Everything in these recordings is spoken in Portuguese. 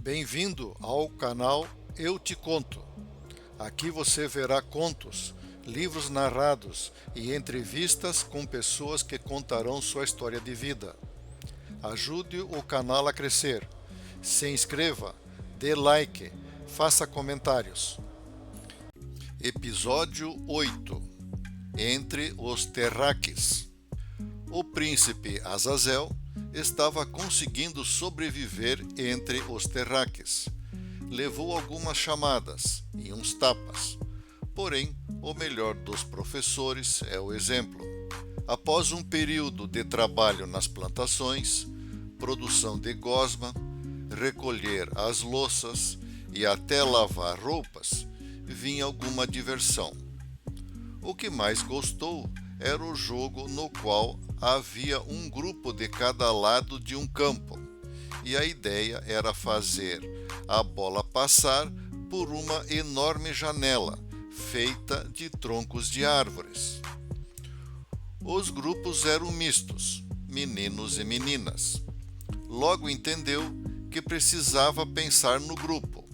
Bem-vindo ao canal Eu Te Conto. Aqui você verá contos, livros narrados e entrevistas com pessoas que contarão sua história de vida. Ajude o canal a crescer. Se inscreva, dê like, faça comentários. Episódio 8. Entre os terráqueos. O príncipe Azazel estava conseguindo sobreviver entre os terráqueos. Levou algumas chamadas e uns tapas. Porém, o melhor dos professores é o exemplo. Após um período de trabalho nas plantações, produção de gosma, recolher as louças e até lavar roupas, vinha alguma diversão. O que mais gostou era o jogo no qual havia um grupo de cada lado de um campo, e a ideia era fazer a bola passar por uma enorme janela feita de troncos de árvores. Os grupos eram mistos, meninos e meninas. Logo entendeu que precisava pensar no grupo,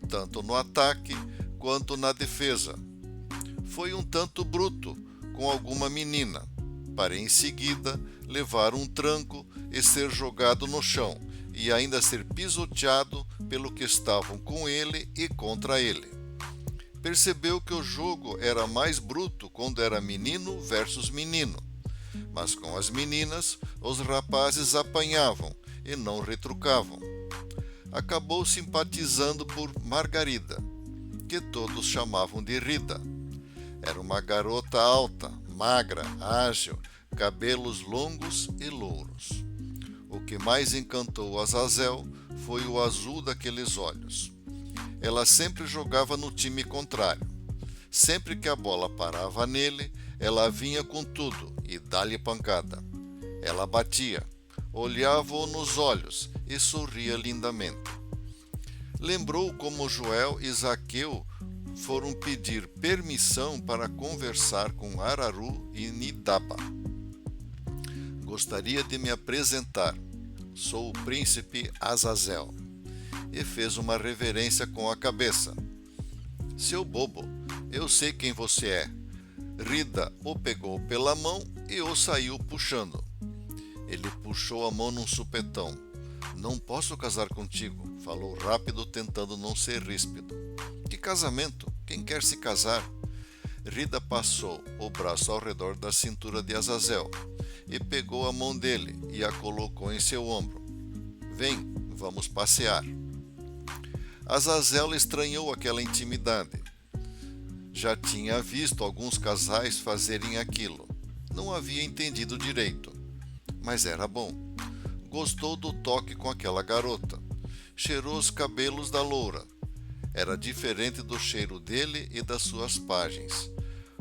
tanto no ataque quanto na defesa. Foi um tanto bruto com alguma menina, para em seguida levar um tranco e ser jogado no chão, e ainda ser pisoteado pelo que estavam com ele e contra ele. Percebeu que o jogo era mais bruto quando era menino versus menino, mas com as meninas os rapazes apanhavam e não retrucavam. Acabou simpatizando por Margarida, que todos chamavam de Rida. Era uma garota alta, magra, ágil, cabelos longos e louros. O que mais encantou Azazel foi o azul daqueles olhos. Ela sempre jogava no time contrário. Sempre que a bola parava nele, ela vinha com tudo e dá-lhe pancada. Ela batia, olhava-o nos olhos e sorria lindamente. Lembrou como Joel e Zaqueu foram pedir permissão para conversar com Araru e Nidaba. Gostaria de me apresentar. Sou o príncipe Azazel. E fez uma reverência com a cabeça. Seu bobo, eu sei quem você é. Rida o pegou pela mão e o saiu puxando. Ele puxou a mão num supetão. Não posso casar contigo, falou rápido, tentando não ser ríspido. Que casamento? Quem quer se casar? Rida passou o braço ao redor da cintura de Azazel e pegou a mão dele e a colocou em seu ombro. Vem, vamos passear. Azazel estranhou aquela intimidade. Já tinha visto alguns casais fazerem aquilo. Não havia entendido direito, mas era bom. Gostou do toque com aquela garota. Cheirou os cabelos da loura. Era diferente do cheiro dele e das suas pagens.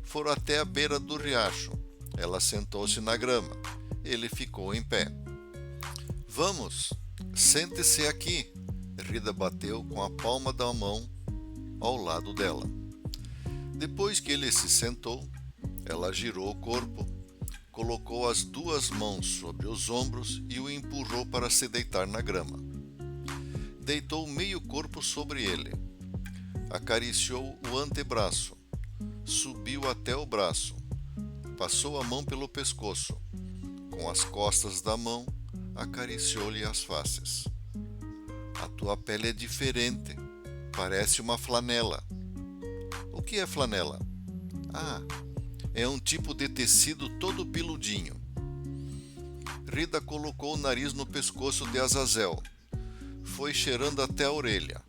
Foram até a beira do riacho. Ela sentou-se na grama. Ele ficou em pé. Vamos, sente-se aqui. Rida bateu com a palma da mão ao lado dela. Depois que ele se sentou, ela girou o corpo, colocou as duas mãos sobre os ombros e o empurrou para se deitar na grama. Deitou meio corpo sobre ele. Acariciou o antebraço, subiu até o braço, passou a mão pelo pescoço. Com as costas da mão, acariciou-lhe as faces. A tua pele é diferente, parece uma flanela. O que é flanela? Ah, é um tipo de tecido todo peludinho. Rida colocou o nariz no pescoço de Azazel. Foi cheirando até a orelha.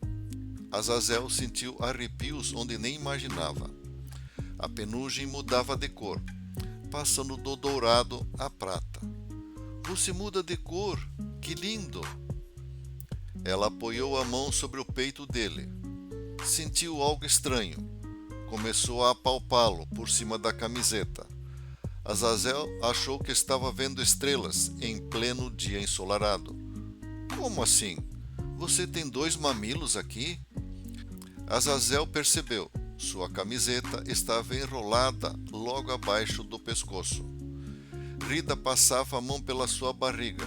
Azazel sentiu arrepios onde nem imaginava. A penugem mudava de cor, passando do dourado à prata. Você muda de cor, que lindo! Ela apoiou a mão sobre o peito dele. Sentiu algo estranho. Começou a apalpá-lo por cima da camiseta. Azazel achou que estava vendo estrelas em pleno dia ensolarado. Como assim? Você tem dois mamilos aqui? Azazel percebeu. Sua camiseta estava enrolada logo abaixo do pescoço. Rida passava a mão pela sua barriga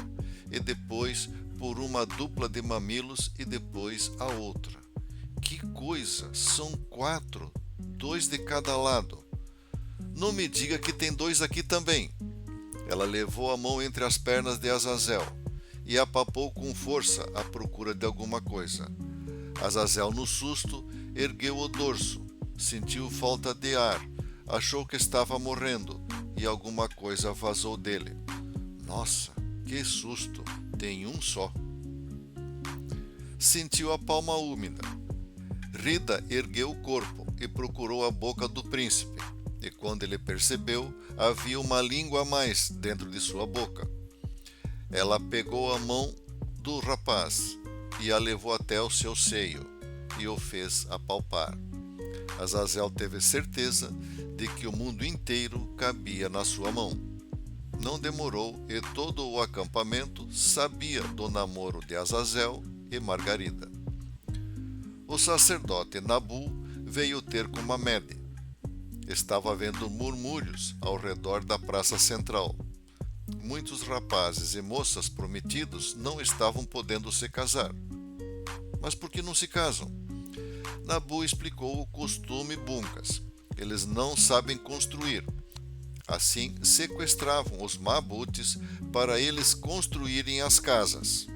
e depois por uma dupla de mamilos e depois a outra. Que coisa! São 4, 2 de cada lado. Não me diga que tem 2 aqui também. Ela levou a mão entre as pernas de Azazel e apalpou com força à procura de alguma coisa. Azazel, no susto, ergueu o dorso, sentiu falta de ar, achou que estava morrendo e alguma coisa vazou dele. Nossa, que susto! Tem um só. Sentiu a palma úmida. Rida ergueu o corpo e procurou a boca do príncipe, e quando ele percebeu, havia uma língua a mais dentro de sua boca. Ela pegou a mão do rapaz e a levou até o seu seio e o fez apalpar. Azazel teve certeza de que o mundo inteiro cabia na sua mão. Não demorou e todo o acampamento sabia do namoro de Azazel e Margarida. O sacerdote Nabu veio ter com Mamede. Estava havendo murmúrios ao redor da praça central. Muitos rapazes e moças prometidos não estavam podendo se casar. Mas por que não se casam? Nabu explicou o costume Buncas. Eles não sabem construir. Assim, sequestravam os Mabutes para eles construírem as casas.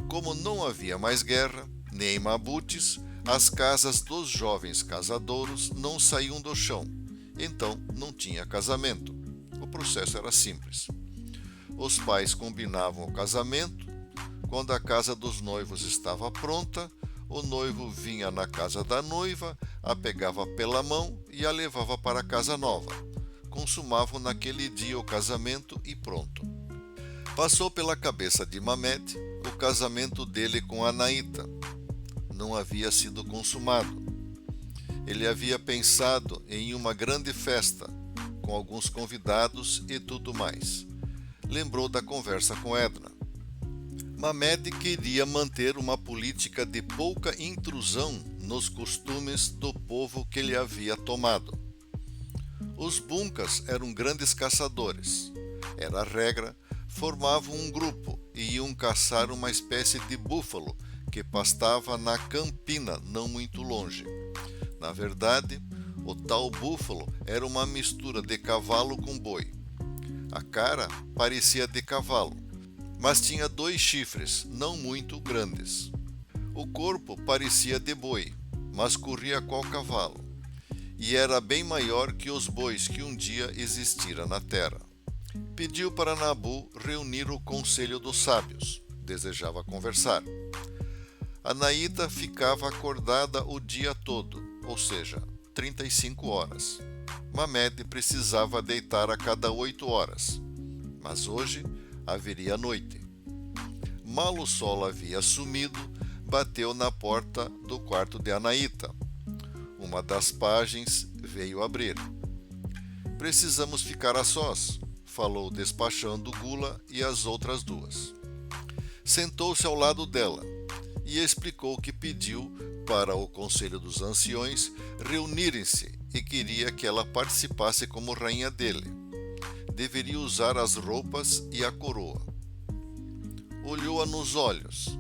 Como não havia mais guerra, nem Mabutes, as casas dos jovens casadouros não saíam do chão, então não tinha casamento. O processo era simples. Os pais combinavam o casamento. Quando a casa dos noivos estava pronta, o noivo vinha na casa da noiva, a pegava pela mão e a levava para a casa nova. Consumavam naquele dia o casamento e pronto. Passou pela cabeça de Mamede o casamento dele com Anaíta. Não havia sido consumado. Ele havia pensado em uma grande festa, com alguns convidados e tudo mais. Lembrou da conversa com Edna. Mamede queria manter uma política de pouca intrusão nos costumes do povo que ele havia tomado. Os Buncas eram grandes caçadores. Era a regra, formavam um grupo e iam caçar uma espécie de búfalo que pastava na campina não muito longe. Na verdade, o tal búfalo era uma mistura de cavalo com boi. A cara parecia de cavalo, mas tinha 2 chifres não muito grandes. O corpo parecia de boi, mas corria qual cavalo, e era bem maior que os bois que um dia existira na terra. Pediu para Nabu reunir o conselho dos sábios. Desejava conversar. Anaíta ficava acordada o dia todo, ou seja, 35 horas. Mamede precisava deitar a cada 8 horas, mas hoje haveria noite. Mal o sol havia sumido, bateu na porta do quarto de Anaíta. Uma das páginas veio abrir. Precisamos ficar a sós, falou despachando Gula e as outras 2. Sentou-se ao lado dela e explicou que pediu para o Conselho dos Anciões reunirem-se e queria que ela participasse como rainha dele. Deveria usar as roupas e a coroa. Olhou-a nos olhos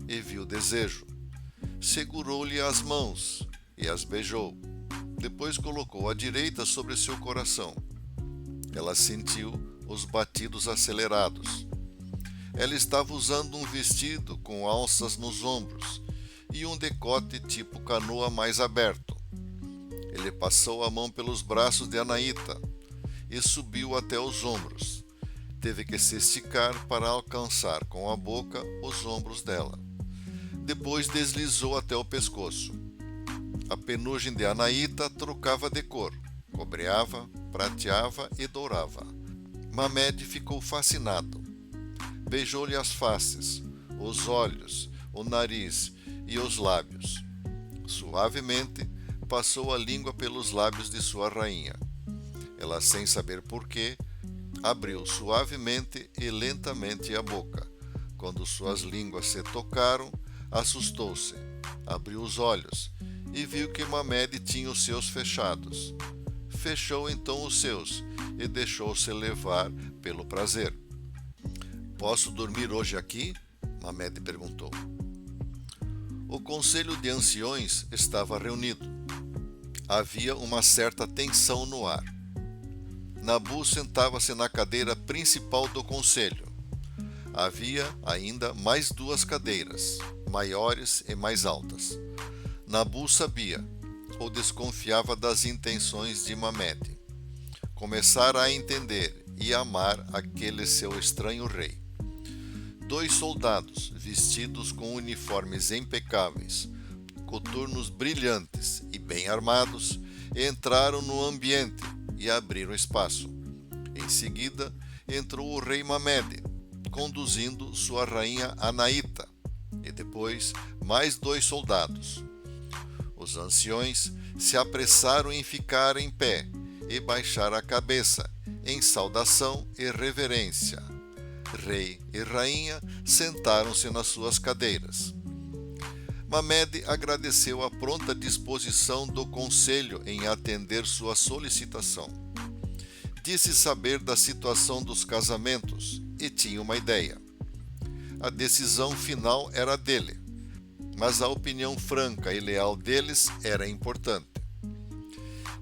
e viu desejo. Segurou-lhe as mãos e as beijou. Depois colocou a direita sobre seu coração. Ela sentiu os batidos acelerados. Ela estava usando um vestido com alças nos ombros e um decote tipo canoa mais aberto. Ele passou a mão pelos braços de Anaíta e subiu até os ombros. Teve que se esticar para alcançar com a boca os ombros dela. Depois deslizou até o pescoço. A penugem de Anaíta trocava de cor, cobreava, prateava e dourava. Mamede ficou fascinado. Beijou-lhe as faces, os olhos, o nariz e os lábios. Suavemente, passou a língua pelos lábios de sua rainha. Ela, sem saber porquê, abriu suavemente e lentamente a boca. Quando suas línguas se tocaram, assustou-se, abriu os olhos e viu que Mamede tinha os seus fechados. Fechou então os seus e deixou-se levar pelo prazer. Posso dormir hoje aqui? Mamed perguntou. O conselho de anciões estava reunido. Havia uma certa tensão no ar. Nabu sentava-se na cadeira principal do conselho. Havia ainda mais 2 cadeiras, maiores e mais altas. Nabu sabia, ou desconfiava das intenções de Mamed. Começara a entender e amar aquele seu estranho rei. 2 soldados, vestidos com uniformes impecáveis, coturnos brilhantes e bem armados, entraram no ambiente e abriram espaço. Em seguida, entrou o rei Mamed, conduzindo sua rainha Anaíta, e depois mais 2 soldados. Os anciões se apressaram em ficar em pé e baixar a cabeça, em saudação e reverência. Rei e rainha sentaram-se nas suas cadeiras. Mamed agradeceu a pronta disposição do conselho em atender sua solicitação. Disse saber da situação dos casamentos e tinha uma ideia. A decisão final era dele, mas a opinião franca e leal deles era importante.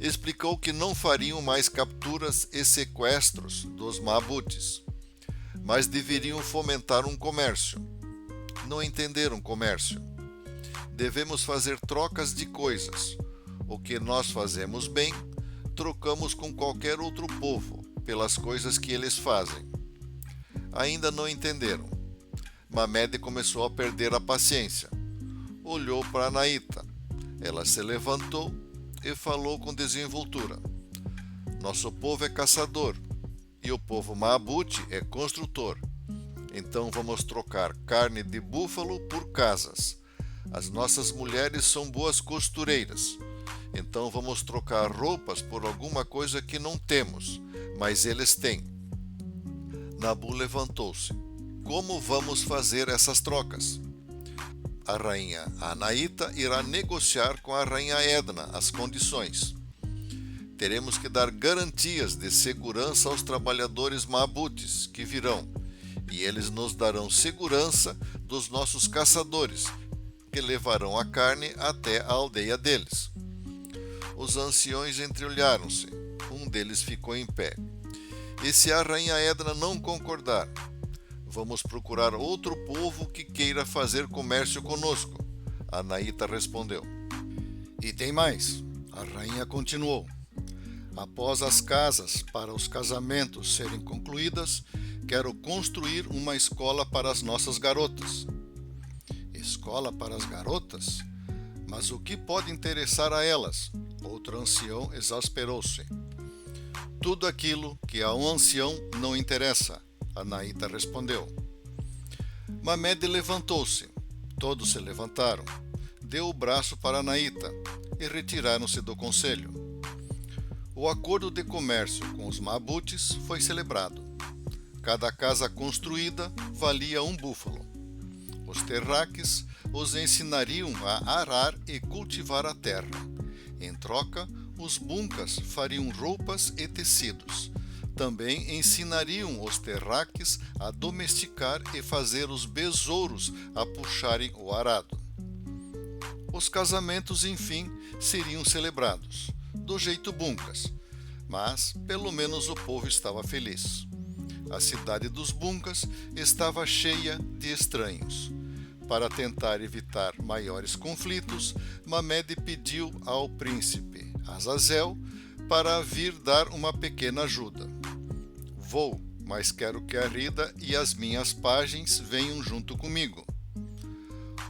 Explicou que não fariam mais capturas e sequestros dos Maabutes, mas deveriam fomentar um comércio. Não entenderam comércio. Devemos fazer trocas de coisas. O que nós fazemos bem, trocamos com qualquer outro povo, pelas coisas que eles fazem. Ainda não entenderam. Mamed começou a perder a paciência. Olhou para Anaíta. Ela se levantou e falou com desenvoltura. Nosso povo é caçador e o povo Maabute é construtor. Então vamos trocar carne de búfalo por casas. As nossas mulheres são boas costureiras. Então vamos trocar roupas por alguma coisa que não temos, mas eles têm. Nabu levantou-se. Como vamos fazer essas trocas? A rainha Anaíta irá negociar com a rainha Edna as condições. Teremos que dar garantias de segurança aos trabalhadores Maabutes que virão, e eles nos darão segurança dos nossos caçadores, que levarão a carne até a aldeia deles. Os anciões entreolharam-se. Um deles ficou em pé. E se a rainha Edna não concordar? Vamos procurar outro povo que queira fazer comércio conosco. Anaíta respondeu. E tem mais. A rainha continuou. Após as casas para os casamentos serem concluídas, quero construir uma escola para as nossas garotas. Escola para as garotas? Mas o que pode interessar a elas? Outro ancião exasperou-se. Tudo aquilo que a um ancião não interessa, Anaíta respondeu. Mamed levantou-se. Todos se levantaram. Deu o braço para Anaíta e retiraram-se do conselho. O acordo de comércio com os Maabutes foi celebrado. Cada casa construída valia um búfalo. Os terraques os ensinariam a arar e cultivar a terra. Em troca, os buncas fariam roupas e tecidos. Também ensinariam os terraques a domesticar e fazer os besouros a puxarem o arado. Os casamentos, enfim, seriam celebrados, do jeito buncas, mas pelo menos o povo estava feliz. A cidade dos buncas estava cheia de estranhos. Para tentar evitar maiores conflitos, Mamed pediu ao príncipe Azazel para vir dar uma pequena ajuda. Vou, mas quero que a Rida e as minhas pajens venham junto comigo.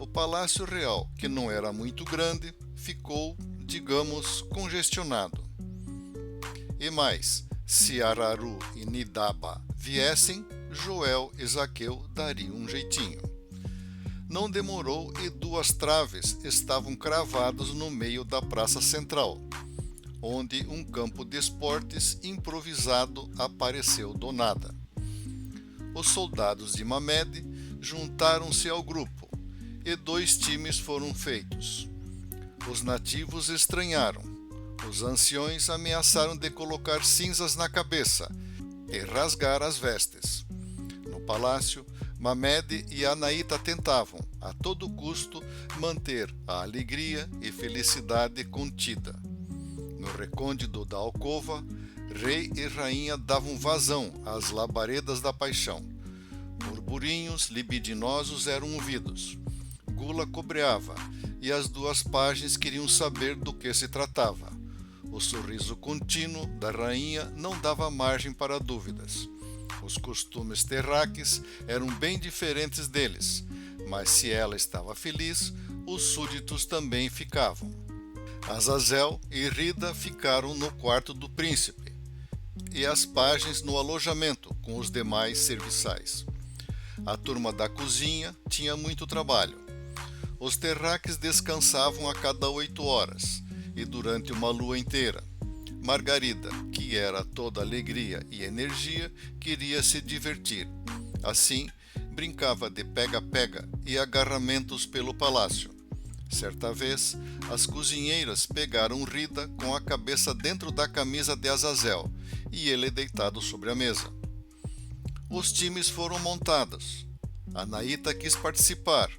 O palácio real, que não era muito grande, ficou, digamos, congestionado. E mais, se Araru e Nidaba viessem, Joel e Zaqueu dariam um jeitinho. Não demorou e 2 traves estavam cravadas no meio da praça central, onde um campo de esportes improvisado apareceu do nada. Os soldados de Mamed juntaram-se ao grupo e 2 times foram feitos. Os nativos estranharam. Os anciões ameaçaram de colocar cinzas na cabeça e rasgar as vestes. No palácio, Mamed e Anaíta tentavam, a todo custo, manter a alegria e felicidade contida. No recôndito da alcova, rei e rainha davam vazão às labaredas da paixão. Burburinhos libidinosos eram ouvidos. Gula cobreava, e as duas páginas queriam saber do que se tratava. O sorriso contínuo da rainha não dava margem para dúvidas. Os costumes terráqueos eram bem diferentes deles, mas se ela estava feliz, os súditos também ficavam. Azazel e Rida ficaram no quarto do príncipe, e as páginas no alojamento com os demais serviçais. A turma da cozinha tinha muito trabalho. Os terráqueos descansavam a cada 8 horas, e durante uma lua inteira. Margarida, que era toda alegria e energia, queria se divertir. Assim, brincava de pega-pega e agarramentos pelo palácio. Certa vez, as cozinheiras pegaram Rida com a cabeça dentro da camisa de Azazel e ele deitado sobre a mesa. Os times foram montados. Anaíta quis participar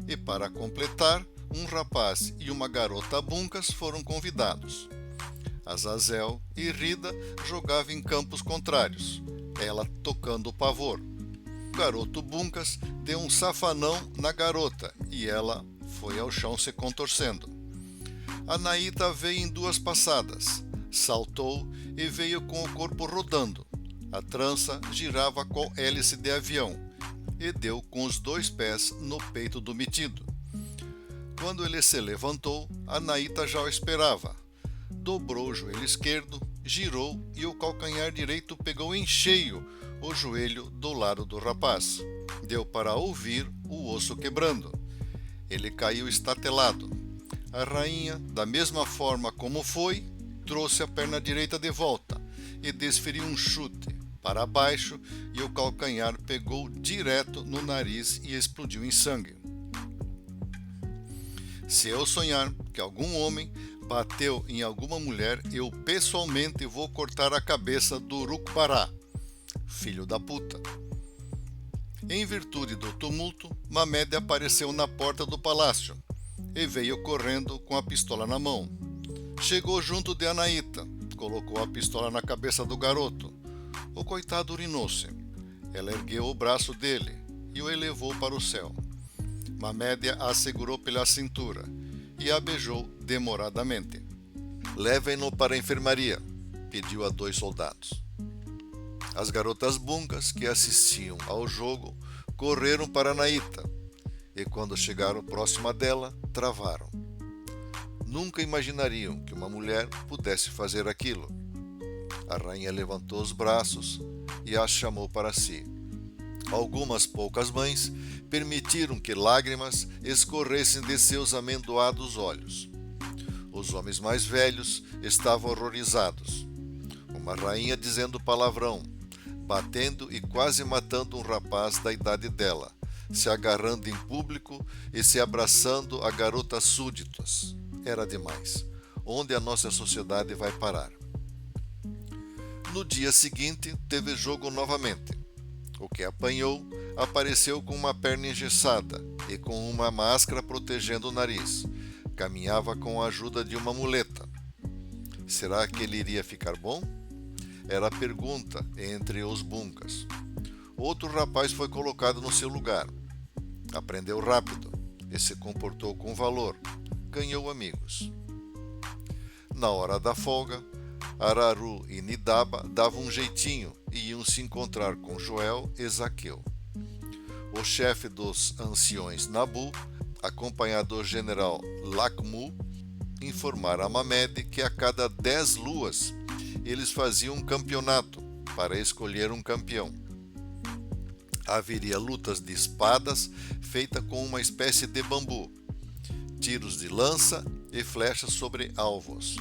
e, para completar, um rapaz e uma garota buncas foram convidados. Azazel e Rida jogavam em campos contrários, ela tocando o pavor. O garoto buncas deu um safanão na garota e ela foi ao chão se contorcendo. Anaíta veio em 2 passadas, saltou e veio com o corpo rodando. A trança girava qual hélice de avião e deu com os 2 pés no peito do metido. Quando ele se levantou, Anaíta já o esperava. Dobrou o joelho esquerdo, girou e o calcanhar direito pegou em cheio o joelho do lado do rapaz. Deu para ouvir o osso quebrando. Ele caiu estatelado. A rainha, da mesma forma como foi, trouxe a perna direita de volta e desferiu um chute para baixo e o calcanhar pegou direto no nariz e explodiu em sangue. Se eu sonhar que algum homem bateu em alguma mulher, eu pessoalmente vou cortar a cabeça do Uruk-Bará, filho da puta. Em virtude do tumulto, Mamed apareceu na porta do palácio e veio correndo com a pistola na mão. Chegou junto de Anaíta, colocou a pistola na cabeça do garoto. O coitado urinou-se. Ela ergueu o braço dele e o elevou para o céu. Mamed a segurou pela cintura e a beijou demoradamente. Levem-no para a enfermaria, pediu a 2 soldados. As garotas buncas que assistiam ao jogo correram para Anaíta e, quando chegaram próxima dela, travaram. Nunca imaginariam que uma mulher pudesse fazer aquilo. A rainha levantou os braços e as chamou para si. Algumas poucas mães permitiram que lágrimas escorressem de seus amendoados olhos. Os homens mais velhos estavam horrorizados. Uma rainha dizendo palavrão, batendo e quase matando um rapaz da idade dela, se agarrando em público e se abraçando a garotas súditas. Era demais. Onde a nossa sociedade vai parar? No dia seguinte, teve jogo novamente. O que apanhou apareceu com uma perna engessada e com uma máscara protegendo o nariz. Caminhava com a ajuda de uma muleta. Será que ele iria ficar bom? Era a pergunta entre os buncas. Outro rapaz foi colocado no seu lugar. Aprendeu rápido e se comportou com valor. Ganhou amigos. Na hora da folga, Araru e Nidaba davam um jeitinho e iam se encontrar com Joel e Zaqueu. O chefe dos anciões Nabu, acompanhado do general Lakmu, informara a Mamed que a cada 10 luas eles faziam um campeonato para escolher um campeão. Haveria lutas de espadas feitas com uma espécie de bambu, tiros de lança e flechas sobre alvos,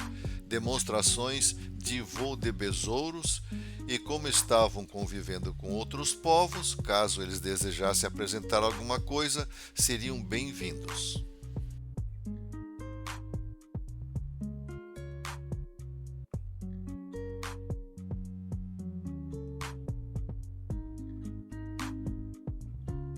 demonstrações de voo de besouros e, como estavam convivendo com outros povos, caso eles desejassem apresentar alguma coisa, seriam bem-vindos.